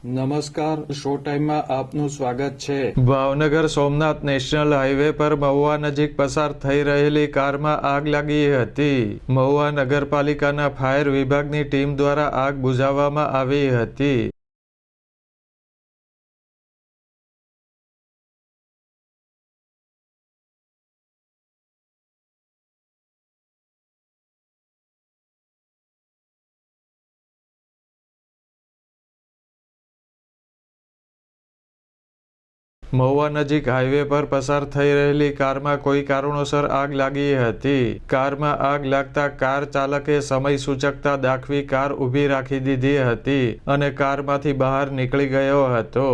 નમસ્કાર, શો ટાઈમમાં આપનું સ્વાગત છે। ભાવનગર સોમનાથ નેશનલ હાઈવે પર મહુવા નજીક પસાર થઈ રહેલી કારમાં આગ લાગી હતી। મહુવા નગરપાલિકાના ફાયર વિભાગની ટીમ દ્વારા આગ બુઝાવવામાં આવી હતી। મહુવા નજીક હાઈવે પર પસાર થઈ રહેલી કારમાં કોઈ કારણોસર આગ લાગી હતી। કારમાં આગ લાગતા કાર ચાલકે સમય સૂચકતા દાખવી કાર ઊભી રાખી દીધી હતી અને કારમાંથી બહાર નીકળી ગયો હતો।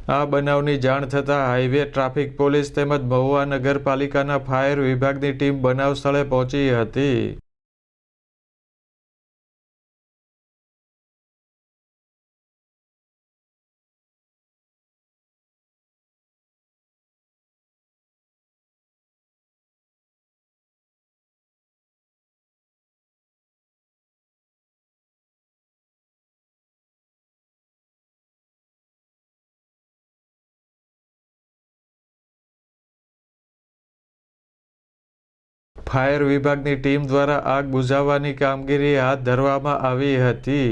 આ બનાવની જાણ થતાં હાઈવે ટ્રાફિક પોલીસ તેમજ મહુવા નગરપાલિકાના ફાયર વિભાગની ટીમ બનાવ સ્થળે પહોંચી હતી। ફાયર વિભાગની ટીમ દ્વારા આગ બુઝાવવાની કામગીરી હાથ ધરવામાં આવી હતી।